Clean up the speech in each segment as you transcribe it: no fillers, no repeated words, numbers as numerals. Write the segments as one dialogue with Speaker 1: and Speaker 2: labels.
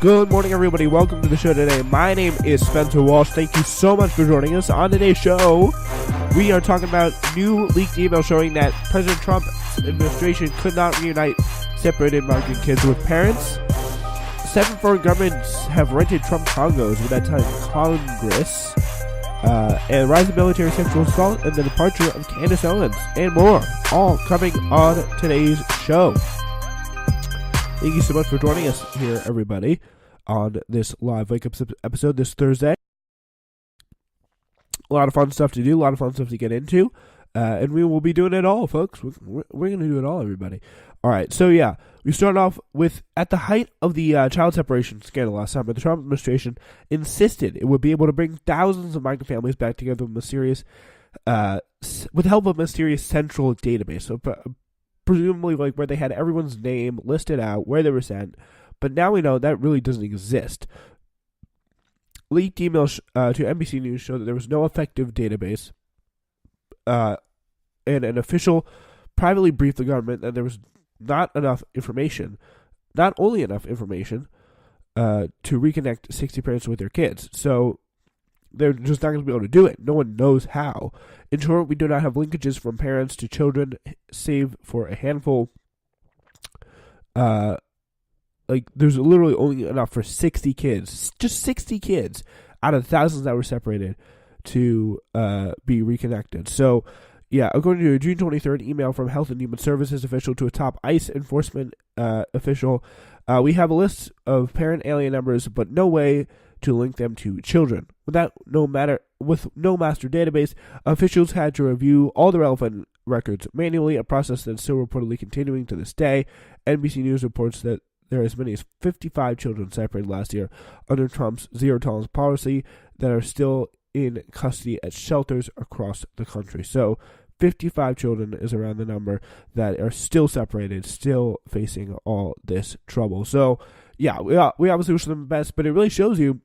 Speaker 1: Good morning, everybody. Welcome to the show today. My name is Spencer Walsh. Thank you so much for joining us. On today's show, we are talking about new leaked email showing that President Trump's administration could not reunite separated migrant kids with parents. 7 foreign governments have rented Trump condos without telling Congress. And rising military sexual assault and the departure of Candace Owens and more. All coming on today's show. Thank you so much for joining us here, everybody, on this live wake-up episode this Thursday. A lot of fun stuff to do, a lot of fun stuff to get into, and we will be doing it all, folks. We're going to do it all, everybody. All right, so yeah, we start off with, at the height of the child separation scandal last summer, the Trump administration insisted it would be able to bring thousands of migrant families back together with the help of a mysterious central database. So, presumably like where they had everyone's name listed out, where they were sent, but now we know that really doesn't exist. Leaked emails to NBC News show that there was no effective database, and an official privately briefed the government that there was not only enough information, to reconnect 60 parents with their kids. So they're just not going to be able to do it. No one knows how. In short, we do not have linkages from parents to children, save for a handful. There's literally only enough for 60 kids, just 60 kids out of thousands that were separated to be reconnected. So, yeah, according to a June 23rd email from Health and Human Services official to a top ICE enforcement official, we have a list of parent alien numbers, but no way to link them to children. With no master database, officials had to review all the relevant records manually, a process that's still reportedly continuing to this day. NBC News reports that there are as many as 55 children separated last year under Trump's zero-tolerance policy that are still in custody at shelters across the country. So 55 children is around the number that are still separated, still facing all this trouble. So, yeah, we obviously wish them the best, but it really shows you,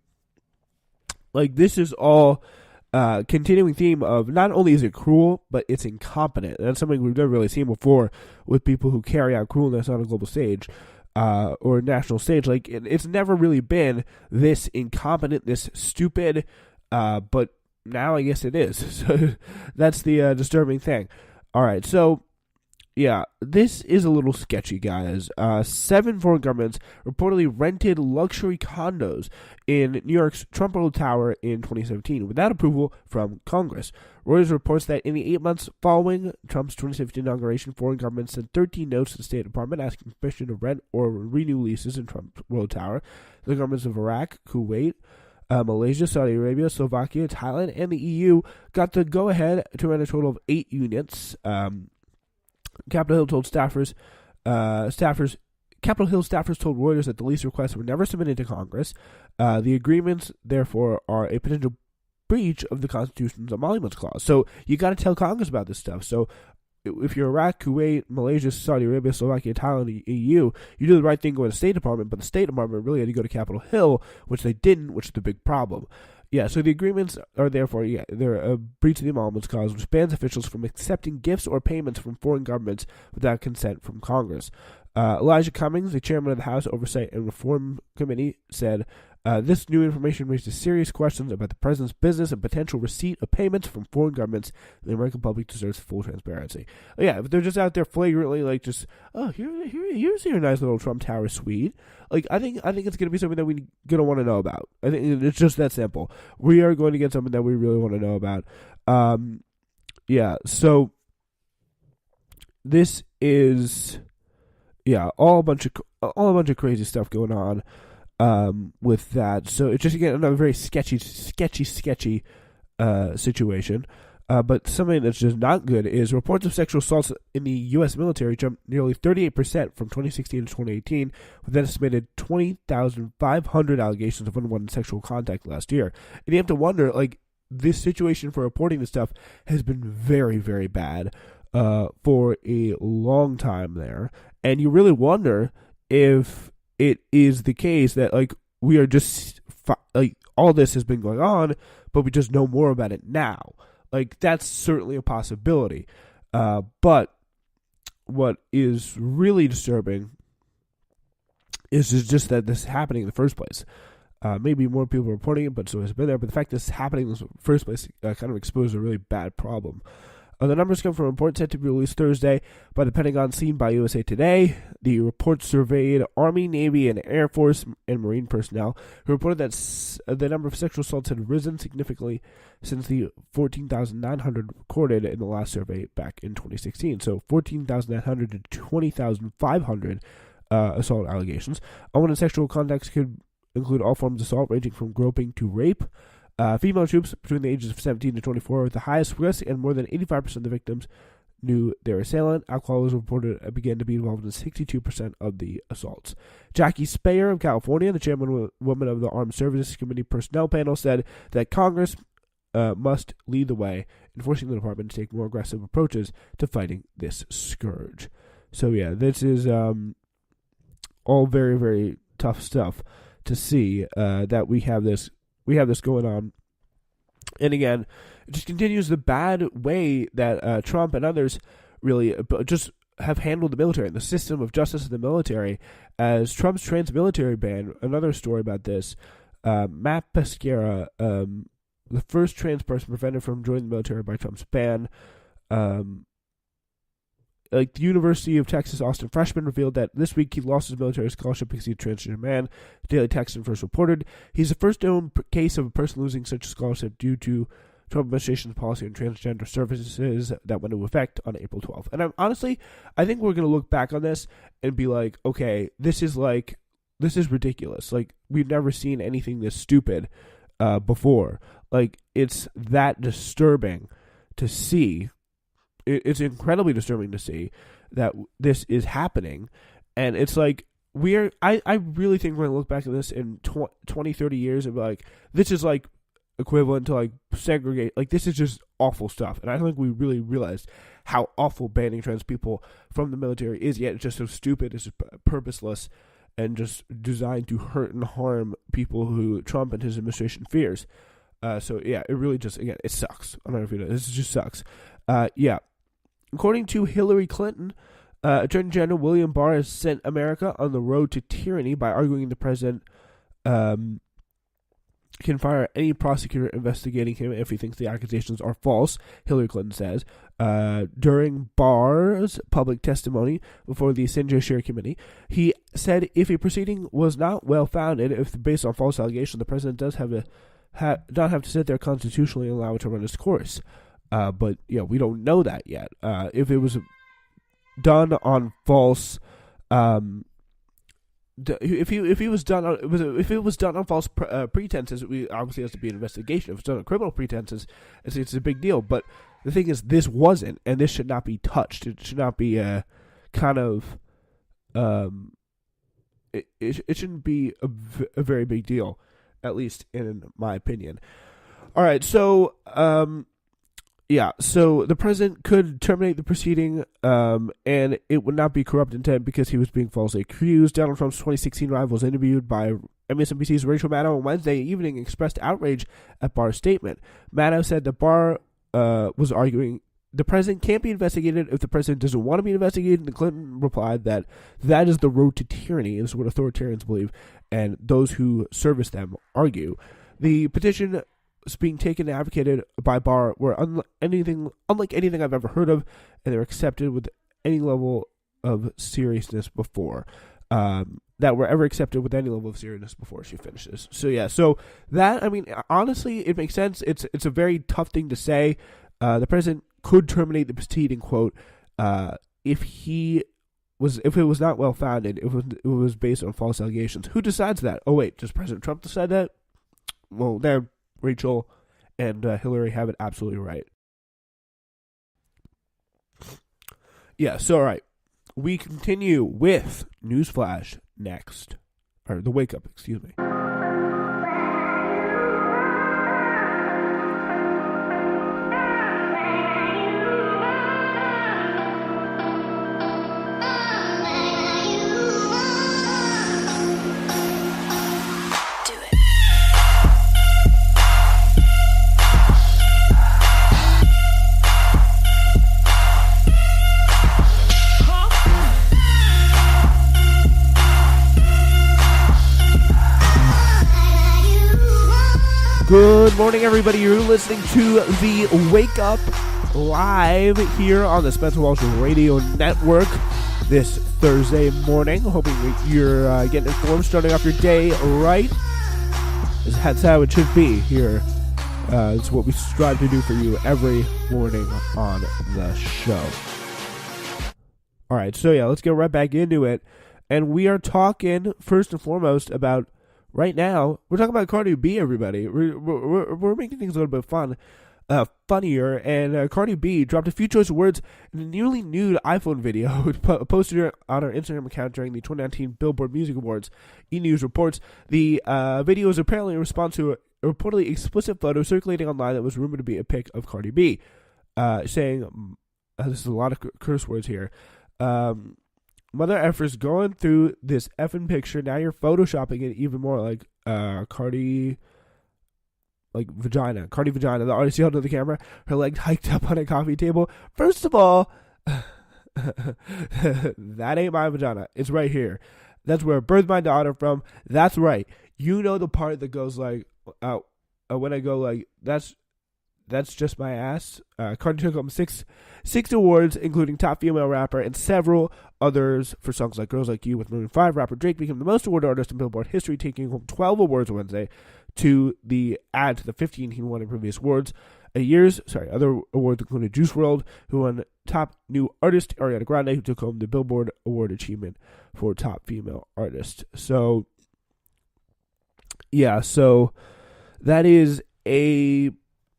Speaker 1: like, this is all continuing theme of not only is it cruel, but it's incompetent. And that's something we've never really seen before with people who carry out cruelness on a global stage or national stage. Like, it's never really been this incompetent, this stupid, but now I guess it is. So that's the disturbing thing. All right, so yeah, this is a little sketchy, guys. 7 foreign governments reportedly rented luxury condos in New York's Trump World Tower in 2017 without approval from Congress. Reuters reports that in the 8 months following Trump's 2017 inauguration, foreign governments sent 13 notes to the State Department asking permission to rent or renew leases in Trump World Tower. The governments of Iraq, Kuwait, Malaysia, Saudi Arabia, Slovakia, Thailand, and the EU got the go-ahead to rent a total of 8 units. Capitol Hill staffers told Reuters that the lease requests were never submitted to Congress. The agreements, therefore, are a potential breach of the Constitution's Emoluments Clause. So you got to tell Congress about this stuff. So if you're Iraq, Kuwait, Malaysia, Saudi Arabia, Slovakia, Thailand, the EU, you do the right thing going to the State Department, but the State Department really had to go to Capitol Hill, which they didn't, which is the big problem. Yeah, so the agreements are therefore, they're a breach of the Emoluments Clause, which bans officials from accepting gifts or payments from foreign governments without consent from Congress. Elijah Cummings, the chairman of the House Oversight and Reform Committee, said, this new information raises serious questions about the president's business and potential receipt of payments from foreign governments. The American public deserves full transparency. Yeah, if they're just out there flagrantly, like, just, here's your nice little Trump Tower suite. Like, I think it's going to be something that we're going to want to know about. I think it's just that simple. We are going to get something that we really want to know about. Yeah, so this is, all a bunch of crazy stuff going on. With that, so it's just again another very sketchy situation. But something that's just not good is reports of sexual assaults in the U.S. military jumped nearly 38% from 2016 to 2018, with an estimated 20,500 allegations of unwanted sexual contact last year. And you have to wonder, like, this situation for reporting this stuff has been very, very bad for a long time there, and you really wonder if it is the case that, like, we are just, like, all this has been going on, but we just know more about it now. Like, that's certainly a possibility. But what is really disturbing It's just that this is happening in the first place. Maybe more people are reporting it, but so it's been there. But the fact that this is happening in the first place kind of exposed a really bad problem. The numbers come from a report set to be released Thursday by the Pentagon, seen by USA Today. The report surveyed Army, Navy, and Air Force and Marine personnel, who reported that the number of sexual assaults had risen significantly since the 14,900 recorded in the last survey back in 2016. So 14,900 to 20,500 assault allegations. Unwanted sexual contacts could include all forms of assault, ranging from groping to rape. Female troops between the ages of 17 to 24 were at the highest risk, and more than 85% of the victims knew their assailant. Alcohol was reported began to be involved in 62% of the assaults. Jackie Speyer of California, the chairwoman of the Armed Services Committee Personnel Panel, said that Congress must lead the way in forcing the department to take more aggressive approaches to fighting this scourge. So yeah, this is all very, very tough stuff to see that we have this going on. And again, it just continues the bad way that Trump and others really just have handled the military and the system of justice in the military. As Trump's trans-military ban, another story about this, Matt Pescara, the first trans person prevented from joining the military by Trump's ban, the University of Texas Austin freshman revealed that this week he lost his military scholarship because he's a transgender man. The Daily Texan first reported he's the first known case of a person losing such a scholarship due to Trump administration's policy on transgender services that went into effect on April 12th. And I think we're going to look back on this and be like, okay, this is ridiculous. Like, we've never seen anything this stupid before. Like, it's that disturbing to see. It's incredibly disturbing to see that this is happening. And it's like, I really think we're going to look back at this in 20, 30 years and be like, this is like equivalent to like segregate. Like, this is just awful stuff. And I don't think we really realized how awful banning trans people from the military is yet. It's just so stupid. It's just purposeless and just designed to hurt and harm people who Trump and his administration fears. So yeah, it really just, again, it sucks. I don't know if you know, this just sucks. Yeah. According to Hillary Clinton, Attorney General William Barr has sent America on the road to tyranny by arguing the president can fire any prosecutor investigating him if he thinks the accusations are false, Hillary Clinton says. During Barr's public testimony before the Senate Judiciary Committee, he said if a proceeding was not well-founded, if based on false allegations, the president does not have to sit there constitutionally and allow it to run its course. But yeah, we don't know that yet. If it was done on false, if it was done on false pretenses, it obviously has to be an investigation. If it's done on criminal pretenses, it's a big deal. But the thing is, this wasn't, and this should not be touched. It should not be a kind of, it shouldn't be a very big deal, at least in my opinion. All right, so yeah, so the president could terminate the proceeding, and it would not be corrupt intent because he was being falsely accused. Donald Trump's 2016 rival was interviewed by MSNBC's Rachel Maddow on Wednesday evening and expressed outrage at Barr's statement. Maddow said that Barr was arguing the president can't be investigated if the president doesn't want to be investigated, and Clinton replied that that is the road to tyranny, is what authoritarians believe, and those who service them argue. The petition being taken and advocated by Barr were unlike anything I've ever heard of, and they were accepted with any level of seriousness before. That were ever accepted with any level of seriousness before she finishes. So yeah, so that, I mean, honestly, it makes sense. It's a very tough thing to say. The president could terminate the proceeding, quote, if it was not well founded, if it was based on false allegations. Who decides that? Oh wait, does President Trump decide that? Well, there, Rachel and Hillary have it absolutely right. Yeah, so all right. We continue with Newsflash next. Or the Wake Up, excuse me. Good morning, everybody. You're listening to the Wake Up live here on the Spencer Walsh Radio Network this Thursday morning. Hoping you're getting informed, starting off your day right. That's how it should be here. It's what we strive to do for you every morning on the show. All right, so let's get right back into it. And we are talking first and foremost about right now. We're talking about Cardi B, everybody. We're making things a little bit funnier. And Cardi B dropped a few choice words in a nearly nude iPhone video posted on her Instagram account during the 2019 Billboard Music Awards. E-News reports the video is apparently in response to a reportedly explicit photo circulating online that was rumored to be a pic of Cardi B, saying, this is a lot of curse words here. Mother effers going through this effing picture. Now you're photoshopping it even more like Cardi vagina. Cardi vagina. The artist yelled at the camera. Her leg hiked up on a coffee table. First of all, that ain't my vagina. It's right here. That's where I birthed my daughter from. That's right. You know the part that goes like, when I go like, that's just my ass. Cardi took home six awards, including Top Female Rapper and several others for songs like Girls Like You with Maroon 5. Rapper Drake became the most awarded artist in Billboard history, taking home 12 awards Wednesday to the 15 he won in previous awards. Other awards included Juice WRLD, who won Top New Artist, Ariana Grande, who took home the Billboard Award Achievement for Top Female Artist. So that is a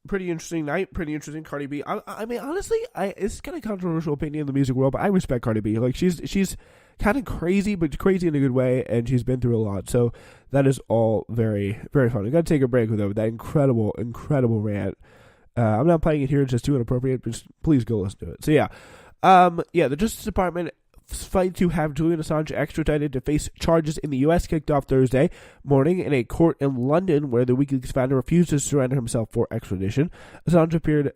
Speaker 1: pretty interesting night, pretty interesting. Cardi B. I mean, honestly, it's kind of controversial opinion in the music world, but I respect Cardi B. Like, she's kind of crazy, but crazy in a good way, and she's been through a lot. So that is all very, very fun. I got to take a break with that incredible rant. I'm not playing it here; it's just too inappropriate. But just please go listen to it. So the Justice Department fight to have Julian Assange extradited to face charges in the U.S. kicked off Thursday morning in a court in London, where the WikiLeaks founder refused to surrender himself for extradition. Assange appeared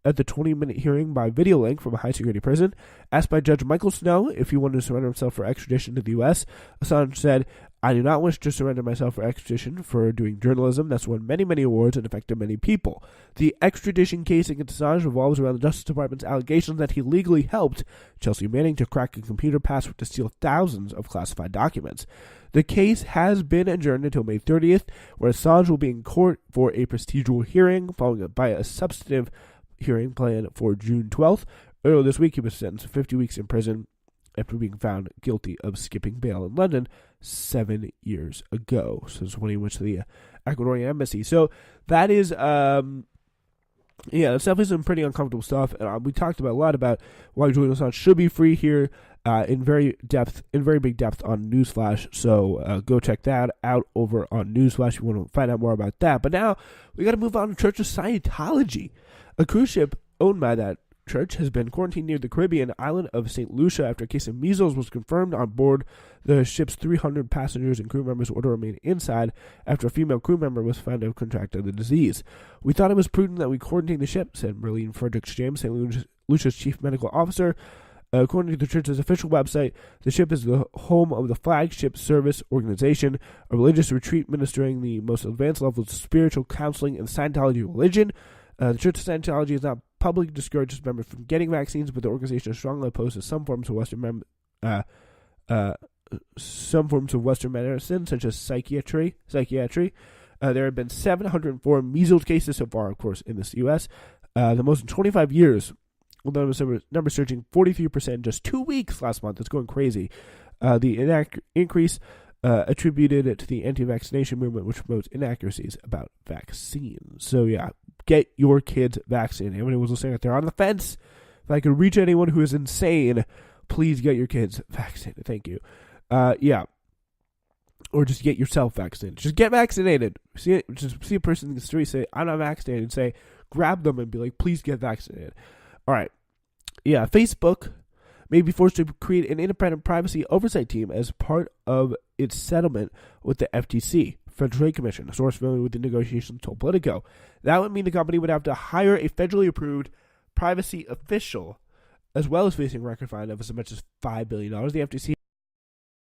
Speaker 1: at the 20-minute hearing by video link from a high-security prison. Asked by Judge Michael Snow if he wanted to surrender himself for extradition to the U.S., Assange said, "I do not wish to surrender myself for extradition for doing journalism that's won many, many awards and affected many people. The extradition case against Assange revolves around the Justice Department's allegations that he legally helped Chelsea Manning to crack a computer password to steal thousands of classified documents. The case has been adjourned until May 30th, where Assange will be in court for a procedural hearing, followed by a substantive hearing planned for June 12th. Earlier this week, he was sentenced to 50 weeks in prison after being found guilty of skipping bail in London 7 years ago. So it's when he went to the Ecuadorian embassy. So that is, that's definitely some pretty uncomfortable stuff. And we talked about a lot about why Julian Assange should be free here in very big depth on Newsflash. So go check that out over on Newsflash if you want to find out more about that. But now we got to move on to Church of Scientology. A cruise ship owned by that church has been quarantined near the Caribbean island of St. Lucia after a case of measles was confirmed on board. The ship's 300 passengers and crew members were to remain inside after a female crew member was found to have contracted the disease. "We thought it was prudent that we quarantine the ship," said Marlene Fredericks-James, St. Lucia's chief medical officer. According to the church's official website, the ship is the home of the flagship service organization, a religious retreat ministering the most advanced levels of spiritual counseling in Scientology religion. The Church of Scientology has not publicly discouraged its members from getting vaccines, but the organization is strongly opposed to some forms of Western medicine, such as psychiatry. There have been 704 measles cases so far, of course, in the U.S., the most in 25 years, with the number surging 43% in just 2 weeks last month. It's going crazy. The increase attributed to the anti-vaccination movement, which promotes inaccuracies about vaccines. So, get your kids vaccinated. Anyone who was listening out there on the fence, if I could reach anyone who is insane, please get your kids vaccinated. Thank you. Or just get yourself vaccinated. Just get vaccinated. Just see a person in the street, say, "I'm not vaccinated," and say, grab them and be like, "Please get vaccinated." All right. Facebook may be forced to create an independent privacy oversight team as part of its settlement with the FTC, Federal Trade Commission. A source familiar with the negotiations told Politico. That would mean the company would have to hire a federally approved privacy official, as well as facing a record fine of as much as $5 billion. The FTC